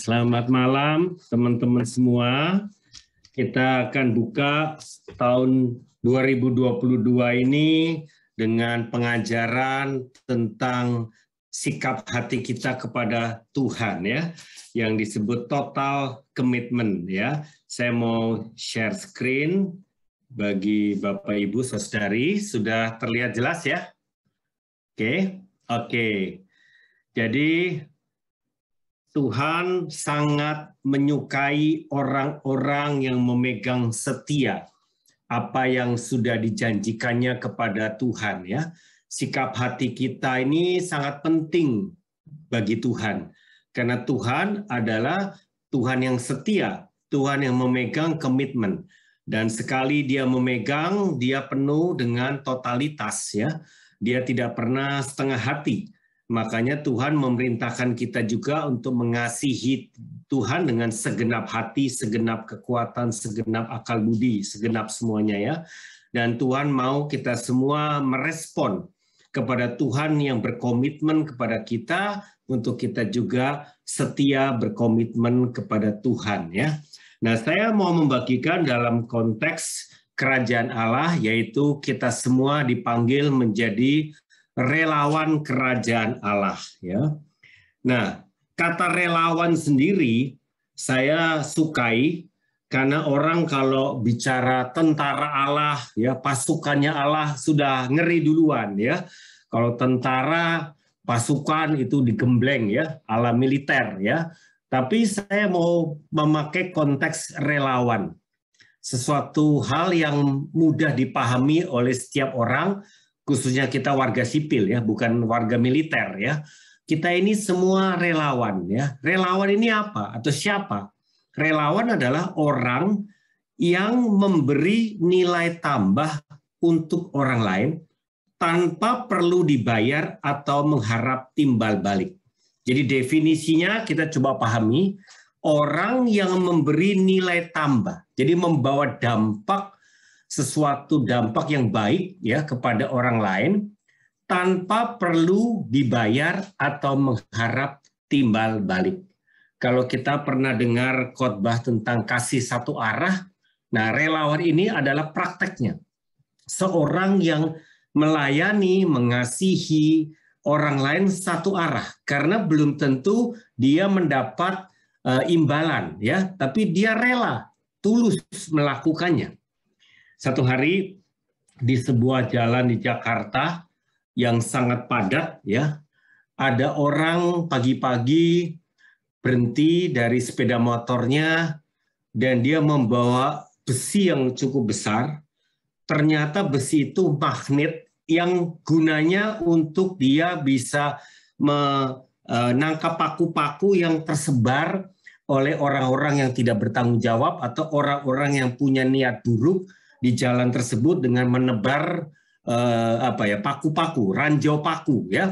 Selamat malam teman-teman semua. Kita akan buka tahun 2022 ini dengan pengajaran tentang sikap hati kita kepada Tuhan ya, yang disebut total commitment ya. Saya mau share screen bagi Bapak Ibu Saudari, sudah terlihat jelas ya? Oke. Jadi Tuhan sangat menyukai orang-orang yang memegang setia apa yang sudah dijanjikannya kepada Tuhan ya. Sikap hati kita ini sangat penting bagi Tuhan. Karena Tuhan adalah Tuhan yang setia, Tuhan yang memegang komitmen. Dan sekali dia memegang, dia penuh dengan totalitas ya. Dia tidak pernah setengah hati. Makanya Tuhan memerintahkan kita juga untuk mengasihi Tuhan dengan segenap hati, segenap kekuatan, segenap akal budi, segenap semuanya ya. Dan Tuhan mau kita semua merespon kepada Tuhan yang berkomitmen kepada kita untuk kita juga setia berkomitmen kepada Tuhan ya. Nah, saya mau membagikan dalam konteks kerajaan Allah, yaitu kita semua dipanggil menjadi relawan kerajaan Allah ya. Nah, kata relawan sendiri saya sukai karena orang kalau bicara tentara Allah ya, pasukannya Allah sudah ngeri duluan ya. Kalau tentara pasukan itu digembleng ya, ala militer ya. Tapi saya mau memakai konteks relawan. Sesuatu hal yang mudah dipahami oleh setiap orang, khususnya kita warga sipil ya, bukan warga militer ya. Kita ini semua relawan ya. Relawan ini apa atau siapa? Relawan adalah orang yang memberi nilai tambah untuk orang lain tanpa perlu dibayar atau mengharap timbal balik. Jadi definisinya kita coba pahami, orang yang memberi nilai tambah. Jadi membawa dampak, sesuatu dampak yang baik ya kepada orang lain tanpa perlu dibayar atau mengharap timbal balik. Kalau kita pernah dengar khotbah tentang kasih satu arah, nah relawan ini adalah prakteknya. Seorang yang melayani, mengasihi orang lain satu arah, karena belum tentu dia mendapat imbalan ya, tapi dia rela, tulus melakukannya. Satu hari di sebuah jalan di Jakarta yang sangat padat ya, ada orang pagi-pagi berhenti dari sepeda motornya dan dia membawa besi yang cukup besar. Ternyata besi itu magnet yang gunanya untuk dia bisa menangkap paku-paku yang tersebar oleh orang-orang yang tidak bertanggung jawab atau orang-orang yang punya niat buruk di jalan tersebut dengan menebar paku-paku, ranjau paku ya.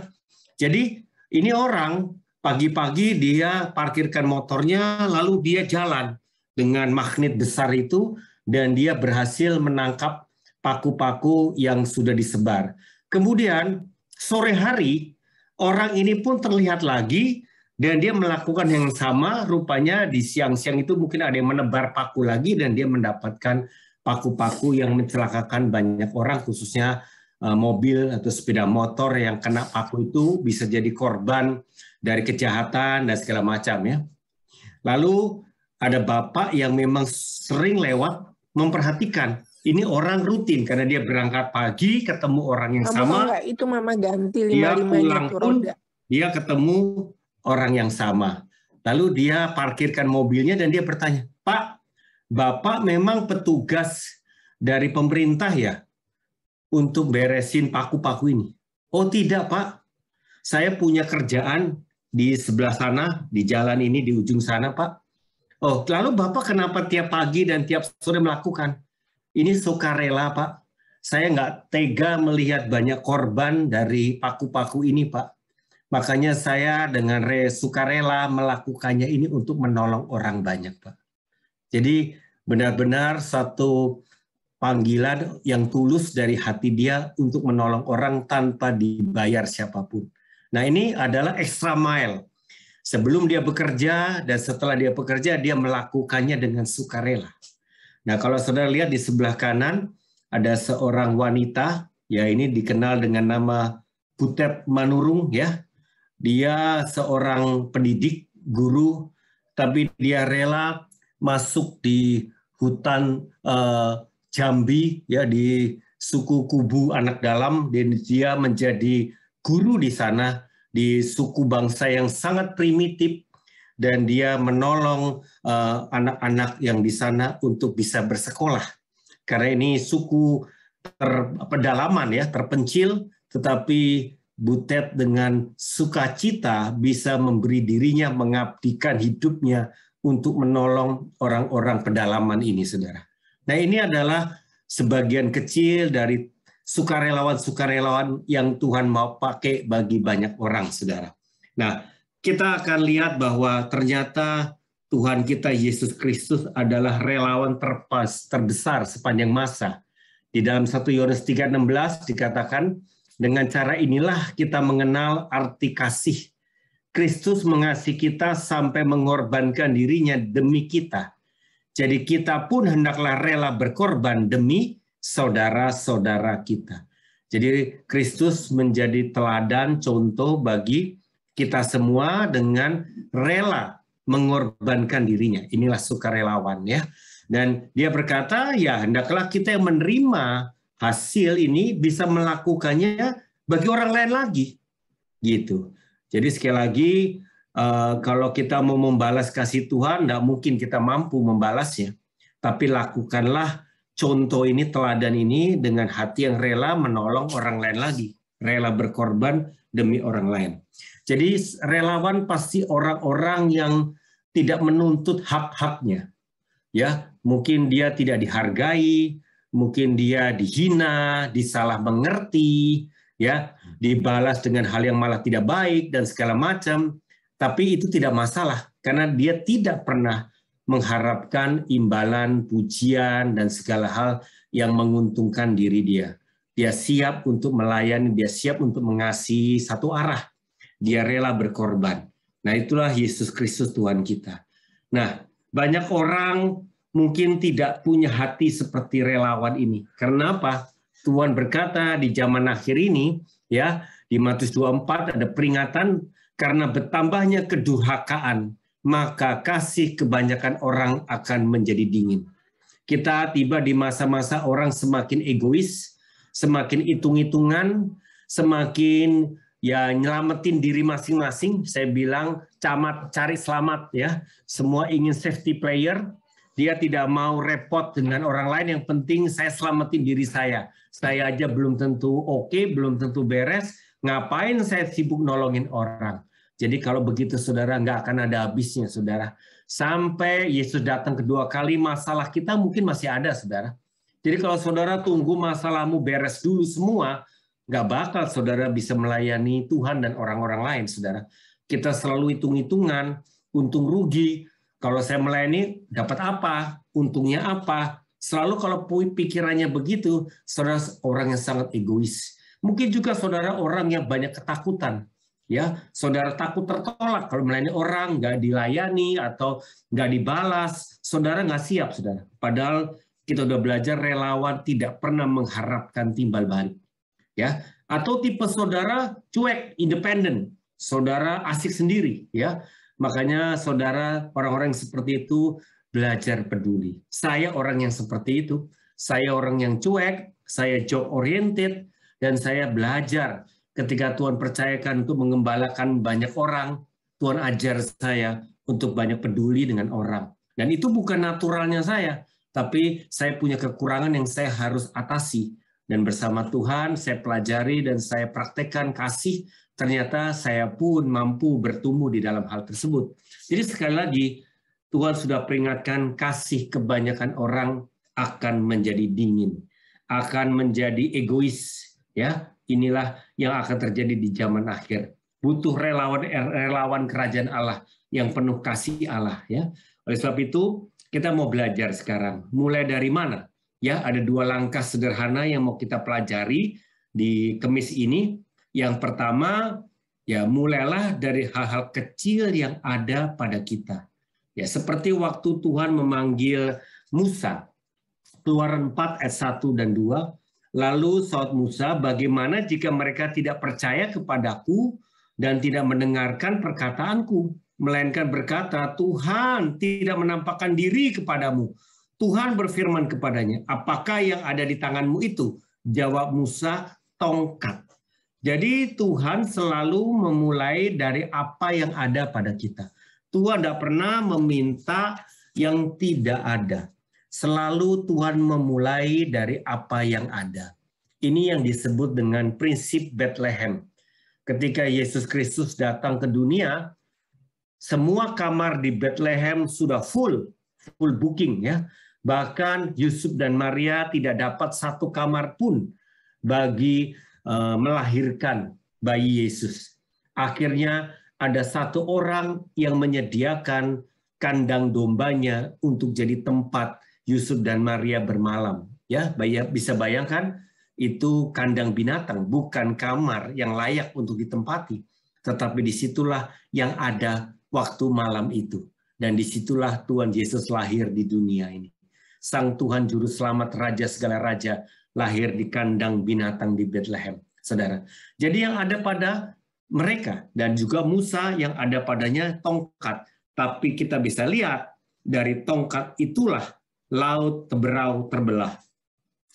Jadi ini orang pagi-pagi dia parkirkan motornya lalu dia jalan dengan magnet besar itu dan dia berhasil menangkap paku-paku yang sudah disebar. Kemudian sore hari orang ini pun terlihat lagi dan dia melakukan yang sama, rupanya di siang-siang itu mungkin ada yang menebar paku lagi dan dia mendapatkan paku-paku yang mencelakakan banyak orang, khususnya mobil atau sepeda motor yang kena paku itu bisa jadi korban dari kejahatan dan segala macam ya. Lalu ada bapak yang memang sering lewat memperhatikan. Ini orang rutin karena dia berangkat pagi ketemu orang yang sama. Enggak, itu mama ganti 55-nya dia pulang pun roda. Dia ketemu orang yang sama. Lalu dia parkirkan mobilnya dan dia bertanya, "Pak, Bapak memang petugas dari pemerintah ya untuk beresin paku-paku ini?" "Oh tidak Pak, saya punya kerjaan di sebelah sana, di jalan ini, di ujung sana Pak." "Oh, lalu Bapak kenapa tiap pagi dan tiap sore melakukan?" "Ini sukarela Pak, saya nggak tega melihat banyak korban dari paku-paku ini Pak. Makanya saya dengan sukarela melakukannya ini untuk menolong orang banyak Pak." Jadi benar-benar satu panggilan yang tulus dari hati dia untuk menolong orang tanpa dibayar siapapun. Nah ini adalah extra mile. Sebelum dia bekerja dan setelah dia bekerja, dia melakukannya dengan sukarela. Nah, kalau saudara lihat di sebelah kanan, ada seorang wanita, ya ini dikenal dengan nama Butet Manurung, ya. Dia seorang pendidik, guru, tapi dia rela masuk di hutan Jambi, ya di suku Kubu Anak Dalam, dan dia menjadi guru di sana, di suku bangsa yang sangat primitif, dan dia menolong anak-anak yang di sana untuk bisa bersekolah. Karena ini suku pedalaman, ya, terpencil, tetapi Butet dengan sukacita bisa memberi dirinya, mengabdikan hidupnya untuk menolong orang-orang pedalaman ini, saudara. Nah, ini adalah sebagian kecil dari sukarelawan-sukarelawan yang Tuhan mau pakai bagi banyak orang, saudara. Nah, kita akan lihat bahwa ternyata Tuhan kita Yesus Kristus adalah relawan terbesar sepanjang masa. Di dalam 1 Yohanes 3:16 dikatakan, dengan cara inilah kita mengenal arti kasih. Kristus mengasihi kita sampai mengorbankan dirinya demi kita. Jadi kita pun hendaklah rela berkorban demi saudara-saudara kita. Jadi Kristus menjadi teladan, contoh bagi kita semua dengan rela mengorbankan dirinya. Inilah sukarelawan, ya. Dan dia berkata, ya hendaklah kita yang menerima hasil ini bisa melakukannya bagi orang lain lagi, gitu. Jadi sekali lagi, kalau kita mau membalas kasih Tuhan, tidak mungkin kita mampu membalasnya. Tapi lakukanlah contoh ini, teladan ini dengan hati yang rela menolong orang lain lagi, rela berkorban demi orang lain. Jadi relawan pasti orang-orang yang tidak menuntut hak-haknya, ya. Mungkin dia tidak dihargai, mungkin dia dihina, disalah mengerti, ya, dibalas dengan hal yang malah tidak baik dan segala macam. Tapi itu tidak masalah karena dia tidak pernah mengharapkan imbalan, pujian dan segala hal yang menguntungkan diri dia. Dia siap untuk melayani, dia siap untuk mengasihi satu arah. Dia rela berkorban. Nah, itulah Yesus Kristus Tuhan kita. Nah, banyak orang mungkin tidak punya hati seperti relawan ini. Karena apa? Tuhan berkata di zaman akhir ini, ya, di Matius 24 ada peringatan, karena bertambahnya kedurhakaan, maka kasih kebanyakan orang akan menjadi dingin. Kita tiba di masa-masa orang semakin egois, semakin hitung-hitungan, semakin ya nyelamatin diri masing-masing. Saya bilang camat cari selamat, ya. Semua ingin safety player. Dia tidak mau repot dengan orang lain, yang penting saya selamatin diri saya. Saya aja belum tentu oke, belum tentu beres, ngapain saya sibuk nolongin orang. Jadi kalau begitu saudara, nggak akan ada habisnya, saudara. Sampai Yesus datang kedua kali, masalah kita mungkin masih ada, saudara. Jadi kalau saudara tunggu masalahmu beres dulu semua, nggak bakal saudara bisa melayani Tuhan dan orang-orang lain, saudara. Kita selalu hitung-hitungan, untung rugi. Kalau saya melayani, dapat apa? Untungnya apa? Selalu kalau pikirannya begitu, saudara orang yang sangat egois. Mungkin juga saudara orang yang banyak ketakutan. Ya, saudara takut tertolak kalau melayani orang, nggak dilayani atau nggak dibalas. Saudara nggak siap, saudara. Padahal kita udah belajar relawan tidak pernah mengharapkan timbal balik. Ya, atau tipe saudara cuek, independen. Saudara asik sendiri, ya. Makanya saudara, orang-orang yang seperti itu belajar peduli. Saya orang yang seperti itu. Saya orang yang cuek, saya job oriented, dan saya belajar ketika Tuhan percayakan untuk mengembalakan banyak orang, Tuhan ajar saya untuk banyak peduli dengan orang. Dan itu bukan naturalnya saya, tapi saya punya kekurangan yang saya harus atasi. Dan bersama Tuhan saya pelajari dan saya praktekkan kasih. Ternyata saya pun mampu bertumbuh di dalam hal tersebut. Jadi sekali lagi, Tuhan sudah peringatkan, kasih kebanyakan orang akan menjadi dingin, akan menjadi egois. Ya, inilah yang akan terjadi di zaman akhir. Butuh relawan kerajaan Allah yang penuh kasih Allah. Ya, oleh sebab itu kita mau belajar sekarang. Mulai dari mana? Ya, ada 2 langkah sederhana yang mau kita pelajari di Kemis ini. Yang pertama, Ya, mulailah dari hal-hal kecil yang ada pada kita. Ya, seperti waktu Tuhan memanggil Musa, Keluaran 4 ayat 1 dan 2, lalu saud Musa, bagaimana jika mereka tidak percaya kepadaku dan tidak mendengarkan perkataanku, melainkan berkata, Tuhan tidak menampakkan diri kepadamu. Tuhan berfirman kepadanya, apakah yang ada di tanganmu itu? Jawab Musa, tongkat. Jadi Tuhan selalu memulai dari apa yang ada pada kita. Tuhan tidak pernah meminta yang tidak ada. Selalu Tuhan memulai dari apa yang ada. Ini yang disebut dengan prinsip Bethlehem. Ketika Yesus Kristus datang ke dunia, semua kamar di Bethlehem sudah full booking ya. Bahkan Yusuf dan Maria tidak dapat satu kamar pun bagi melahirkan bayi Yesus. Akhirnya ada satu orang yang menyediakan kandang dombanya untuk jadi tempat Yusuf dan Maria bermalam. Ya, bisa bayangkan itu kandang binatang, bukan kamar yang layak untuk ditempati. Tetapi disitulah yang ada waktu malam itu. Dan disitulah Tuhan Yesus lahir di dunia ini. Sang Tuhan Juru Selamat, Raja segala raja, lahir di kandang binatang di Bethlehem, saudara. Jadi yang ada pada mereka dan juga Musa yang ada padanya tongkat. Tapi kita bisa lihat dari tongkat itulah laut Teberau terbelah.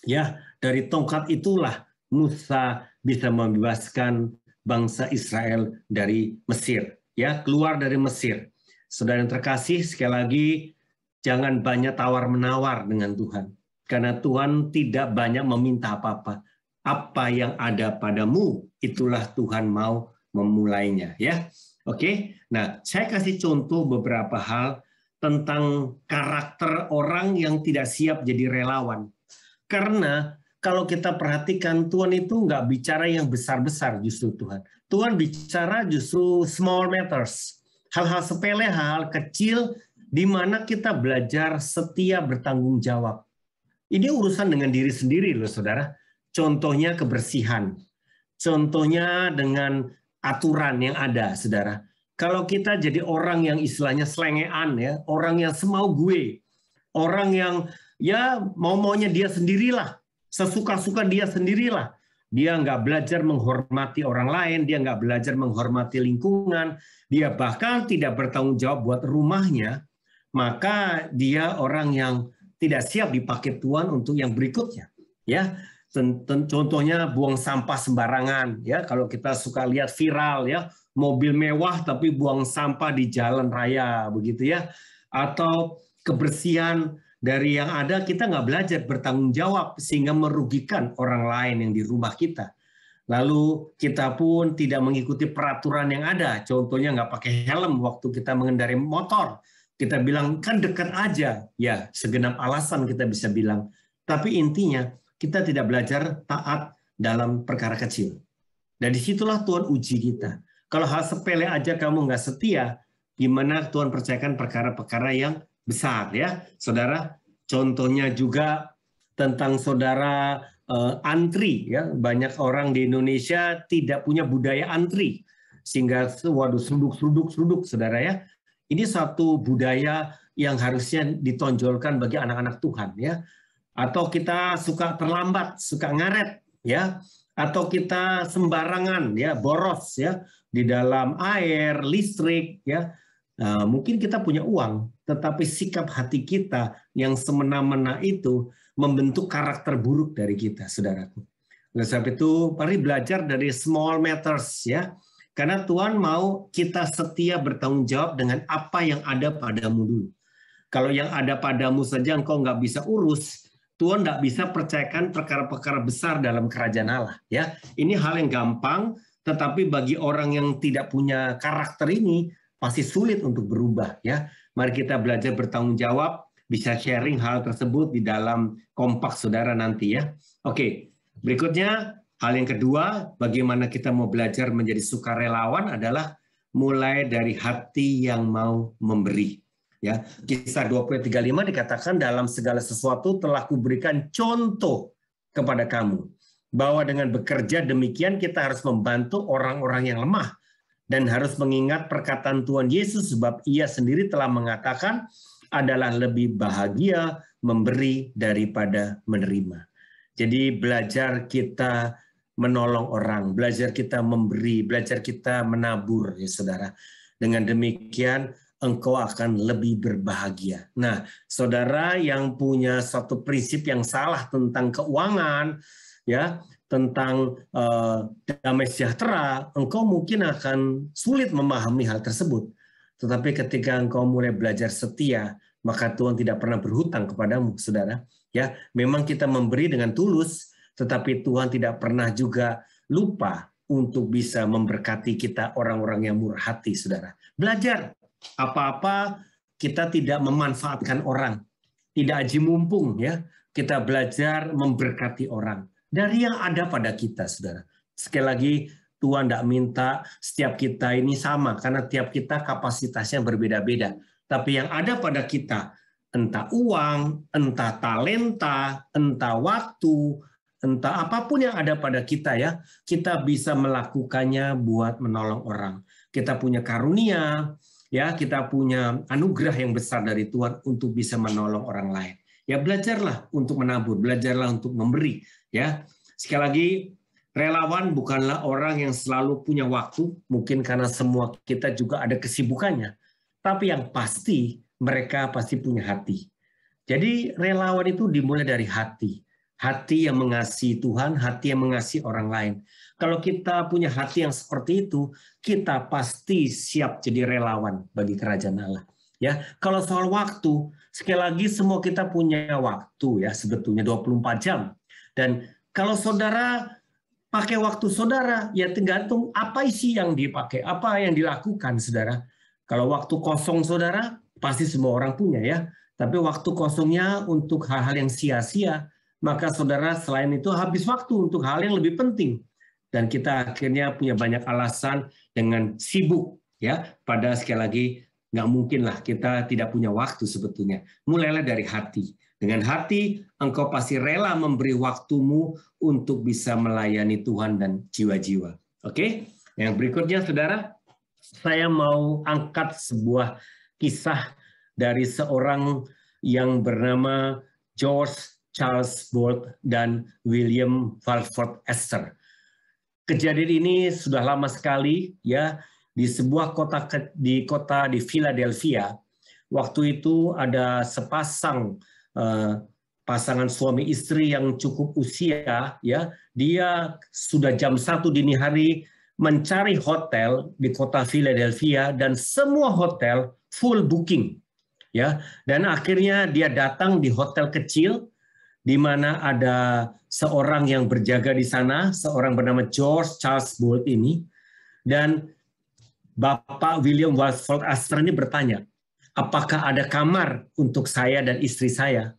Ya, dari tongkat itulah Musa bisa membebaskan bangsa Israel dari Mesir. Ya, keluar dari Mesir. Saudara yang terkasih, sekali lagi jangan banyak tawar-menawar dengan Tuhan. Karena Tuhan tidak banyak meminta apa-apa. Apa yang ada padamu, itulah Tuhan mau memulainya. Ya, oke. Nah, saya kasih contoh beberapa hal tentang karakter orang yang tidak siap jadi relawan. Karena kalau kita perhatikan, Tuhan itu nggak bicara yang besar-besar justru Tuhan. Tuhan bicara justru small matters. Hal-hal sepele, hal kecil, di mana kita belajar setia bertanggung jawab. Ini urusan dengan diri sendiri loh saudara. Contohnya kebersihan. Contohnya dengan aturan yang ada saudara. Kalau kita jadi orang yang istilahnya selengean ya, orang yang semau gue, orang yang ya mau-maunya dia sendirilah, sesuka-suka dia sendirilah. Dia nggak belajar menghormati orang lain, dia nggak belajar menghormati lingkungan, dia bahkan tidak bertanggung jawab buat rumahnya, maka dia orang yang tidak siap dipakai Tuhan untuk yang berikutnya. Ya, contohnya buang sampah sembarangan. Ya, kalau kita suka lihat viral ya, mobil mewah tapi buang sampah di jalan raya begitu ya, atau kebersihan dari yang ada kita nggak belajar bertanggung jawab sehingga merugikan orang lain yang di rumah kita. Lalu kita pun tidak mengikuti peraturan yang ada. Contohnya nggak pakai helm waktu kita mengendarai motor. Kita bilang, kan dekat aja. Ya, segenap alasan kita bisa bilang. Tapi intinya, kita tidak belajar taat dalam perkara kecil. Dan disitulah Tuhan uji kita. Kalau hal sepele aja kamu nggak setia, gimana Tuhan percayakan perkara-perkara yang besar ya, saudara. Contohnya juga tentang saudara antri. Ya, banyak orang di Indonesia tidak punya budaya antri. Sehingga, waduh, seruduk, saudara ya. Ini satu budaya yang harusnya ditonjolkan bagi anak-anak Tuhan ya. Atau kita suka terlambat, suka ngaret ya. Atau kita sembarangan ya, boros ya di dalam air, listrik ya. Nah, mungkin kita punya uang, tetapi sikap hati kita yang semena-mena itu membentuk karakter buruk dari kita, saudaraku. Oleh sebab itu, mari belajar dari small matters ya. Karena Tuhan mau kita setia bertanggung jawab dengan apa yang ada padamu dulu. Kalau yang ada padamu saja engkau nggak bisa urus, Tuhan nggak bisa percayakan perkara-perkara besar dalam kerajaan Allah. Ya, ini hal yang gampang, tetapi bagi orang yang tidak punya karakter ini pasti sulit untuk berubah. Ya, mari kita belajar bertanggung jawab, bisa sharing hal tersebut di dalam kompak saudara nanti ya. Oke, berikutnya. Hal yang kedua, bagaimana kita mau belajar menjadi sukarelawan adalah mulai dari hati yang mau memberi. Ya, Kisah 20:35 dikatakan dalam segala sesuatu telah kuberikan contoh kepada kamu bahwa dengan bekerja demikian kita harus membantu orang-orang yang lemah dan harus mengingat perkataan Tuhan Yesus sebab ia sendiri telah mengatakan adalah lebih bahagia memberi daripada menerima. Jadi belajar kita menolong orang, belajar kita memberi, belajar kita menabur ya saudara. Dengan demikian engkau akan lebih berbahagia. Nah, saudara yang punya suatu prinsip yang salah tentang keuangan, ya, tentang damai sejahtera, engkau mungkin akan sulit memahami hal tersebut. Tetapi ketika engkau mulai belajar setia, maka Tuhan tidak pernah berhutang kepadamu, saudara. Ya, memang kita memberi dengan tulus, tetapi Tuhan tidak pernah juga lupa untuk bisa memberkati kita orang-orang yang murah hati, saudara. Belajar. Apa-apa kita tidak memanfaatkan orang, tidak aji mumpung ya. Kita belajar memberkati orang dari yang ada pada kita, saudara. Sekali lagi Tuhan tidak minta setiap kita ini sama karena tiap kita kapasitasnya berbeda-beda. Tapi yang ada pada kita, entah uang, entah talenta, entah waktu, entah apapun yang ada pada kita ya, kita bisa melakukannya buat menolong orang. Kita punya karunia, ya, kita punya anugerah yang besar dari Tuhan untuk bisa menolong orang lain. Ya, belajarlah untuk menabur, belajarlah untuk memberi, ya. Sekali lagi, relawan bukanlah orang yang selalu punya waktu, mungkin karena semua kita juga ada kesibukannya. Tapi yang pasti mereka pasti punya hati. Jadi relawan itu dimulai dari hati. Hati yang mengasihi Tuhan, hati yang mengasihi orang lain. Kalau kita punya hati yang seperti itu, kita pasti siap jadi relawan bagi kerajaan Allah. Ya, kalau soal waktu, sekali lagi semua kita punya waktu ya, sebetulnya 24 jam. Dan kalau saudara pakai waktu saudara, ya tergantung apa isi yang dipakai, apa yang dilakukan saudara. Kalau waktu kosong saudara, pasti semua orang punya ya. Tapi waktu kosongnya untuk hal-hal yang sia-sia, maka saudara selain itu habis waktu untuk hal yang lebih penting. Dan kita akhirnya punya banyak alasan dengan sibuk. Ya, pada sekali lagi, nggak mungkinlah kita tidak punya waktu sebetulnya. Mulailah dari hati. Dengan hati, engkau pasti rela memberi waktumu untuk bisa melayani Tuhan dan jiwa-jiwa. Oke? Yang berikutnya, saudara, saya mau angkat sebuah kisah dari seorang yang bernama George Charles Bolt dan William Walford Astor. Kejadian ini sudah lama sekali ya, di sebuah kota di Philadelphia. Waktu itu ada sepasang pasangan suami istri yang cukup usia ya, dia sudah jam 1 dini hari mencari hotel di kota Philadelphia dan semua hotel full booking ya, dan akhirnya dia datang di hotel kecil di mana ada seorang yang berjaga di sana, seorang bernama George Charles Bolt ini, dan Bapak William Walford Astor ini bertanya, apakah ada kamar untuk saya dan istri saya?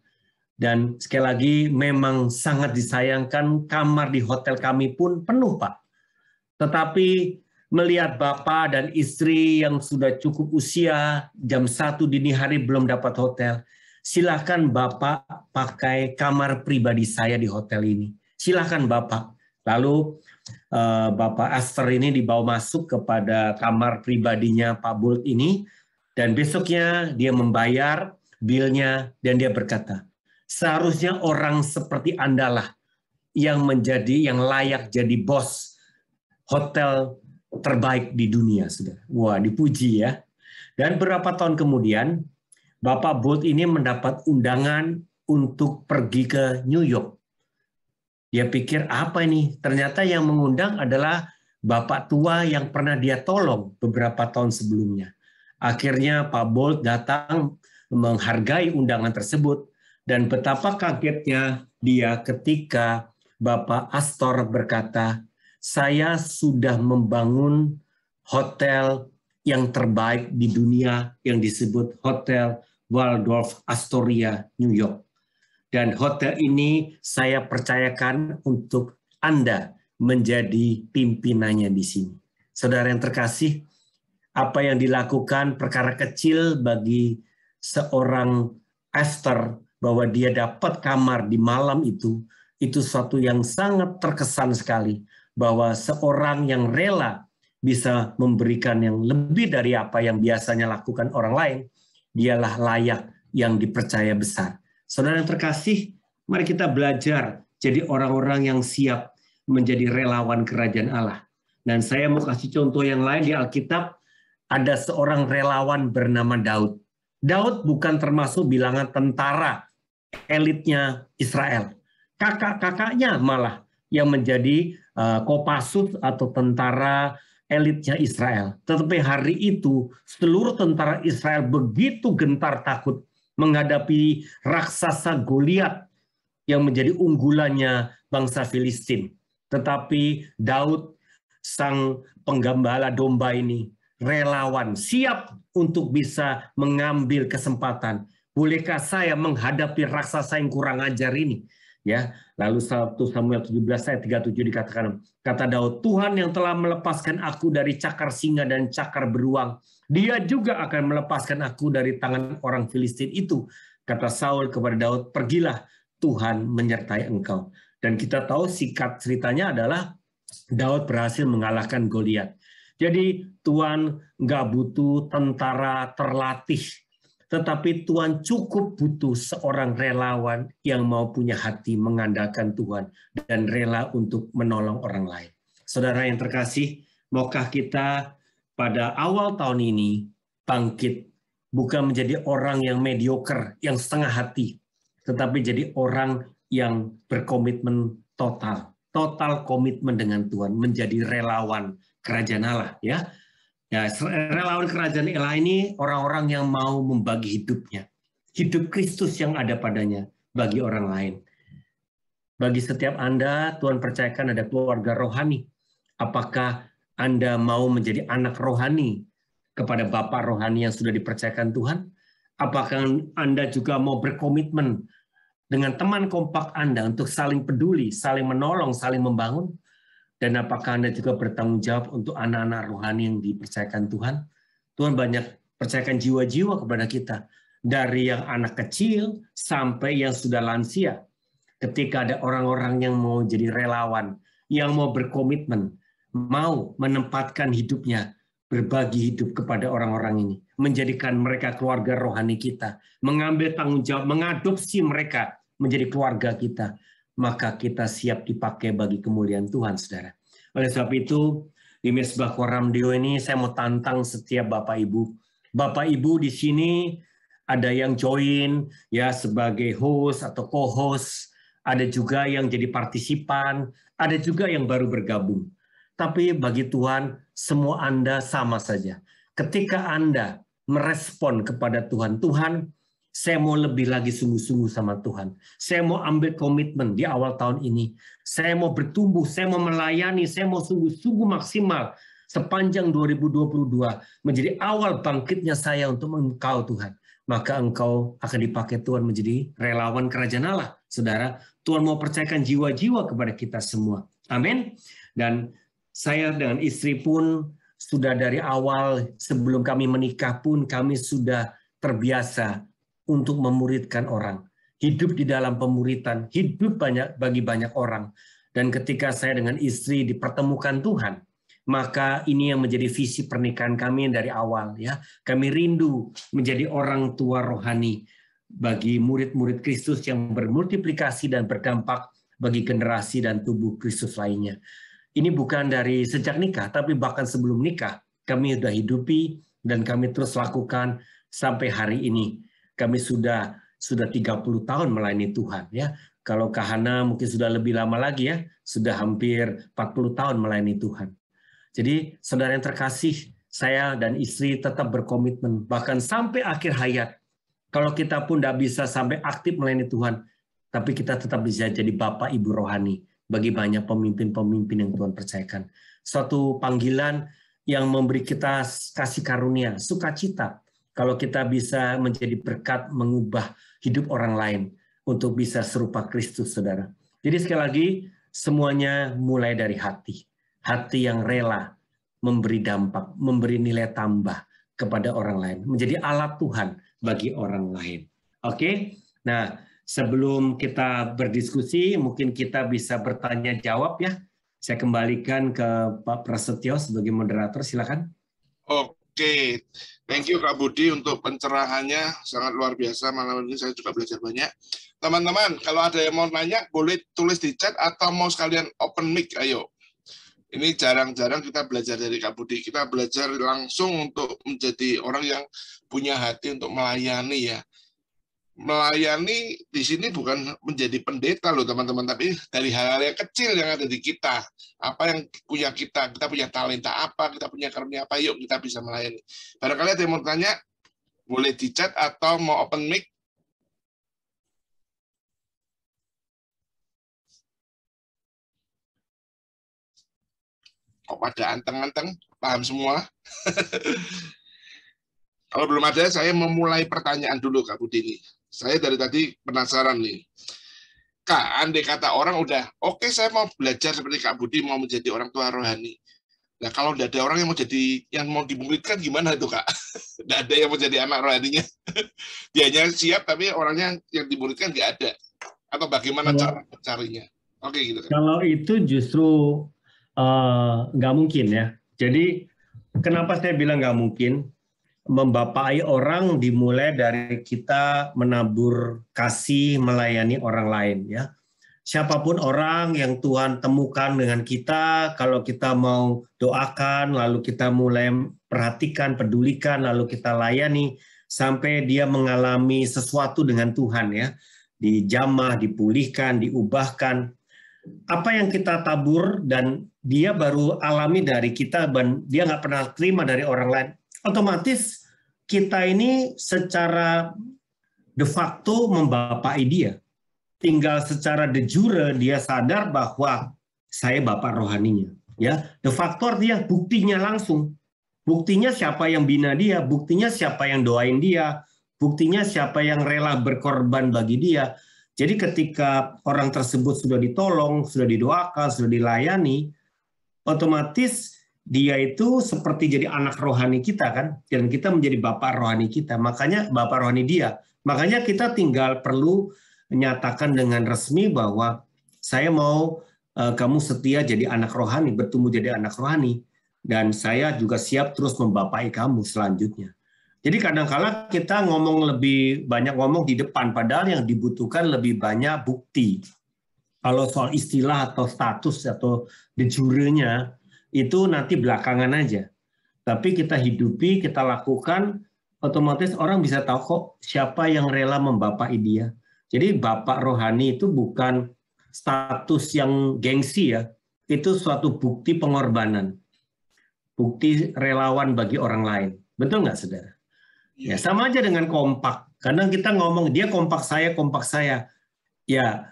Dan sekali lagi memang sangat disayangkan kamar di hotel kami pun penuh, Pak. Tetapi melihat Bapak dan istri yang sudah cukup usia, jam 1 dini hari belum dapat hotel, silakan Bapak pakai kamar pribadi saya di hotel ini. Silakan Bapak. Lalu Bapak Astor ini dibawa masuk kepada kamar pribadinya Pak Bolt ini, dan besoknya dia membayar bilnya dan dia berkata, seharusnya orang seperti Anda lah yang layak jadi bos hotel terbaik di dunia, saudara. Wah, dipuji ya. Dan beberapa tahun kemudian, Bapak Bolt ini mendapat undangan untuk pergi ke New York. Dia pikir apa ini? Ternyata yang mengundang adalah bapak tua yang pernah dia tolong beberapa tahun sebelumnya. Akhirnya Pak Bolt datang menghargai undangan tersebut dan betapa kagetnya dia ketika Bapak Astor berkata, saya sudah membangun hotel yang terbaik di dunia yang disebut Hotel Waldorf Astoria, New York. Dan hotel ini saya percayakan untuk Anda menjadi pimpinannya di sini. Saudara yang terkasih, apa yang dilakukan perkara kecil bagi seorang Astor bahwa dia dapat kamar di malam itu suatu yang sangat terkesan sekali. Bahwa seorang yang rela bisa memberikan yang lebih dari apa yang biasanya lakukan orang lain, dialah layak yang dipercaya besar. Saudara yang terkasih, mari kita belajar jadi orang-orang yang siap menjadi relawan kerajaan Allah. Dan saya mau kasih contoh yang lain di Alkitab, ada seorang relawan bernama Daud. Daud bukan termasuk bilangan tentara elitnya Israel. Kakak-kakaknya malah yang menjadi Kopassus atau tentara elitnya Israel. Tetapi hari itu seluruh tentara Israel begitu gentar takut menghadapi raksasa Goliat yang menjadi unggulannya bangsa Filistin. Tetapi Daud, sang penggembala domba ini, relawan, siap untuk bisa mengambil kesempatan. Bolehkah saya menghadapi raksasa yang kurang ajar ini? Ya, lalu 1 Samuel 17 ayat 37 dikatakan, kata Daud, Tuhan yang telah melepaskan aku dari cakar singa dan cakar beruang, Dia juga akan melepaskan aku dari tangan orang Filistin itu. Kata Saul kepada Daud, pergilah, Tuhan menyertai engkau. Dan kita tahu singkat ceritanya adalah Daud berhasil mengalahkan Goliat. Jadi Tuhan nggak butuh tentara terlatih, tetapi Tuhan cukup butuh seorang relawan yang mau punya hati mengandalkan Tuhan dan rela untuk menolong orang lain. Saudara yang terkasih, maukah kita pada awal tahun ini bangkit, bukan menjadi orang yang mediocre, yang setengah hati, tetapi jadi orang yang berkomitmen total komitmen dengan Tuhan, menjadi relawan kerajaan Allah, ya. Ya, relawan kerajaan Allah ini orang-orang yang mau membagi hidupnya, hidup Kristus yang ada padanya bagi orang lain. Bagi setiap Anda, Tuhan percayakan ada keluarga rohani. Apakah Anda mau menjadi anak rohani kepada Bapak rohani yang sudah dipercayakan Tuhan? Apakah Anda juga mau berkomitmen dengan teman kompak Anda untuk saling peduli, saling menolong, saling membangun? Dan apakah Anda juga bertanggung jawab untuk anak-anak rohani yang dipercayakan Tuhan? Tuhan banyak percayakan jiwa-jiwa kepada kita. Dari yang anak kecil sampai yang sudah lansia. Ketika ada orang-orang yang mau jadi relawan, yang mau berkomitmen, mau menempatkan hidupnya, berbagi hidup kepada orang-orang ini, menjadikan mereka keluarga rohani kita, mengambil tanggung jawab, mengadopsi mereka menjadi keluarga kita, maka kita siap dipakai bagi kemuliaan Tuhan, saudara. Oleh sebab itu, di Mesbah Koramdeo ini saya mau tantang setiap Bapak Ibu. Bapak Ibu di sini ada yang join ya sebagai host atau co-host, ada juga yang jadi partisipan, ada juga yang baru bergabung. Tapi bagi Tuhan, semua Anda sama saja. Ketika Anda merespon kepada Tuhan, Tuhan, saya mau lebih lagi sungguh-sungguh sama Tuhan. Saya mau ambil komitmen di awal tahun ini. Saya mau bertumbuh, saya mau melayani, saya mau sungguh-sungguh maksimal sepanjang 2022 menjadi awal bangkitnya saya untuk Engkau, Tuhan. Maka Engkau akan dipakai Tuhan menjadi relawan kerajaan Allah. Saudara, Tuhan mau percayakan jiwa-jiwa kepada kita semua. Amin. Dan saya dengan istri pun sudah dari awal sebelum kami menikah pun kami sudah terbiasa untuk memuridkan orang. Hidup di dalam pemuritan, hidup bagi banyak orang. Dan ketika saya dengan istri dipertemukan Tuhan, maka ini yang menjadi visi pernikahan kami dari awal, ya. Kami rindu menjadi orang tua rohani bagi murid-murid Kristus yang bermultiplikasi dan berdampak bagi generasi dan tubuh Kristus lainnya. Ini bukan dari sejak nikah, tapi bahkan sebelum nikah kami sudah hidupi dan kami terus lakukan sampai hari ini. Kami sudah 30 tahun melayani Tuhan, ya. Kalau Kahana mungkin sudah lebih lama lagi, ya, sudah hampir 40 tahun melayani Tuhan. Jadi saudara yang terkasih, saya dan istri tetap berkomitmen bahkan sampai akhir hayat. Kalau kita pun tidak bisa sampai aktif melayani Tuhan, tapi kita tetap bisa jadi bapak ibu rohani bagi banyak pemimpin-pemimpin yang Tuhan percayakan. Suatu panggilan yang memberi kita kasih karunia, sukacita. Kalau kita bisa menjadi berkat mengubah hidup orang lain untuk bisa serupa Kristus, saudara. Jadi sekali lagi, semuanya mulai dari hati. Hati yang rela memberi dampak, memberi nilai tambah kepada orang lain. Menjadi alat Tuhan bagi orang lain. Oke? Nah, sebelum kita berdiskusi, mungkin kita bisa bertanya jawab, ya. Saya kembalikan ke Pak Prasetyo sebagai moderator, silakan. Oke, thank you Kak Budi untuk pencerahannya, sangat luar biasa. Malam ini saya juga belajar banyak. Teman-teman, kalau ada yang mau nanya, boleh tulis di chat atau mau sekalian open mic, ayo. Ini jarang-jarang kita belajar dari Kak Budi. Kita belajar langsung untuk menjadi orang yang punya hati untuk melayani ya. Melayani di sini bukan menjadi pendeta loh teman-teman, tapi dari hal-hal yang kecil yang ada di kita. Apa yang punya kita punya talenta apa, kita punya karunia apa, yuk kita bisa melayani. Barangkali ada yang mau tanya, boleh di chat atau mau open mic. Kok pada anteng-anteng, paham semua? Kalau belum ada, saya memulai pertanyaan dulu Kak Budi ini. Saya dari tadi penasaran nih. Kak, andai kata orang udah, oke saya mau belajar seperti Kak Budi, mau menjadi orang tua rohani. Nah kalau udah ada orang yang mau jadi, yang mau dimuridkan gimana itu Kak? Nggak ada yang mau jadi anak rohaninya. Dianya siap, tapi orangnya yang dimuridkan nggak ada. Atau bagaimana cara mencarinya? Oke gitu Kak. Kalau itu justru nggak mungkin ya. Jadi kenapa saya bilang nggak mungkin? Membapai orang dimulai dari kita menabur kasih melayani orang lain ya. Siapapun orang yang Tuhan temukan dengan kita, kalau kita mau doakan, lalu kita mulai perhatikan, pedulikan, lalu kita layani sampai dia mengalami sesuatu dengan Tuhan ya, dijamah, dipulihkan, diubahkan. Apa yang kita tabur dan dia baru alami dari kita dan dia nggak pernah terima dari orang lain, otomatis kita ini secara de facto membapai dia. Tinggal secara de jure dia sadar bahwa saya bapak rohaninya. Ya, de facto artinya buktinya langsung. Buktinya siapa yang bina dia, buktinya siapa yang doain dia, buktinya siapa yang rela berkorban bagi dia. Jadi ketika orang tersebut sudah ditolong, sudah didoakan, sudah dilayani, otomatis dia itu seperti jadi anak rohani kita kan, dan kita menjadi bapak rohani kita. Makanya bapak rohani dia. Makanya kita tinggal perlu menyatakan dengan resmi bahwa saya mau kamu setia jadi anak rohani, bertumbuh jadi anak rohani, dan saya juga siap terus membapai kamu selanjutnya. Jadi kadang-kala kita lebih banyak ngomong di depan, padahal yang dibutuhkan lebih banyak bukti. Kalau soal istilah atau status atau de jure-nya, itu nanti belakangan aja. Tapi kita hidupi, kita lakukan, otomatis orang bisa tahu kok siapa yang rela membapai dia. Jadi bapak rohani itu bukan status yang gengsi ya, itu suatu bukti pengorbanan. Bukti relawan bagi orang lain. Betul nggak saudara? Ya sama aja dengan kompak. Kadang kita ngomong dia kompak saya. Ya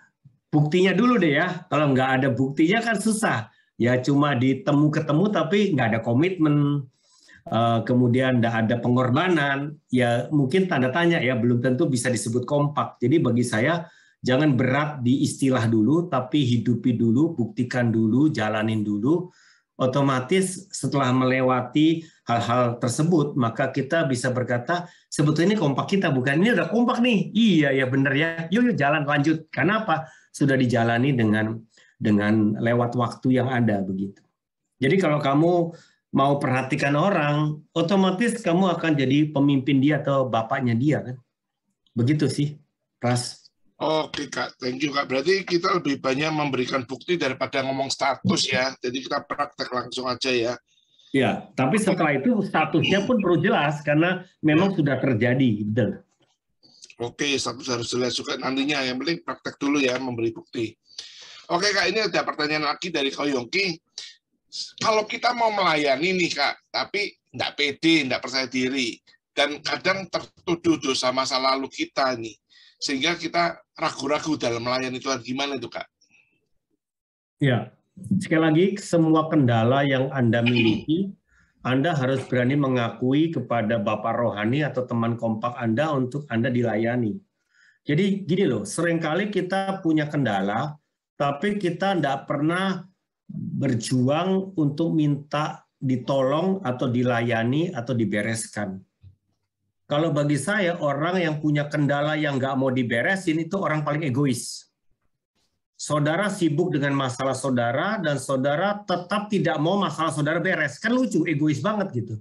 buktinya dulu deh ya. Kalau nggak ada buktinya kan susah. Ya cuma ketemu tapi nggak ada komitmen, kemudian nggak ada pengorbanan, ya mungkin tanda tanya ya, belum tentu bisa disebut kompak. Jadi bagi saya jangan berat di istilah dulu, tapi hidupi dulu, buktikan dulu, jalanin dulu. Otomatis setelah melewati hal-hal tersebut, maka kita bisa berkata sebetulnya ini kompak kita, bukan ini udah kompak nih. Iya ya bener ya, yuk jalan lanjut. Karena apa? Sudah dijalani dengan lewat waktu yang ada begitu. Jadi kalau kamu mau perhatikan orang, otomatis kamu akan jadi pemimpin dia atau bapaknya dia kan. Begitu sih, Pras. Oke Kak, thank you Kak. Berarti kita lebih banyak memberikan bukti daripada ngomong status ya. Jadi kita praktek langsung aja ya. Ya, tapi setelah itu statusnya pun perlu jelas karena memang sudah terjadi, betul. Oke, status harus jelas juga nantinya. Yang penting praktek dulu ya, memberi bukti. Oke Kak, ini ada pertanyaan lagi dari Ko Yongki. Kalau kita mau melayani nih Kak, tapi nggak pede, nggak percaya diri, dan kadang tertuduh dosa masa lalu kita nih, sehingga kita ragu-ragu dalam melayani Tuhan, gimana itu Kak? Ya, sekali lagi semua kendala yang Anda miliki, Anda harus berani mengakui kepada Bapak Rohani atau teman kompak Anda untuk Anda dilayani. Jadi gini loh, seringkali kita punya kendala, tapi kita tidak pernah berjuang untuk minta ditolong atau dilayani atau dibereskan. Kalau bagi saya, orang yang punya kendala yang nggak mau diberesin itu orang paling egois. saudara sibuk dengan masalah saudara dan saudara tetap tidak mau masalah saudara beres. Kan lucu, egois banget gitu.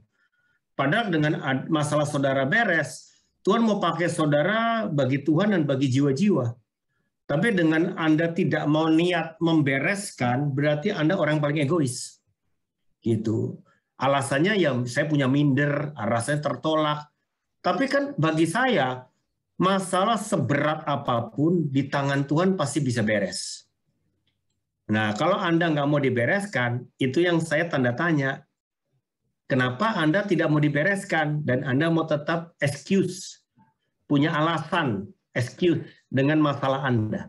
Padahal dengan masalah saudara beres, Tuhan mau pakai saudara bagi Tuhan dan bagi jiwa-jiwa. Tapi dengan Anda tidak mau niat membereskan, berarti Anda orang paling egois. Gitu. Alasannya ya saya punya minder, rasanya tertolak. Tapi kan bagi saya, masalah seberat apapun di tangan Tuhan pasti bisa beres. Nah, kalau Anda nggak mau dibereskan, itu yang saya tanda tanya. Kenapa Anda tidak mau dibereskan dan Anda mau tetap excuse, punya alasan, excuse dengan masalah Anda?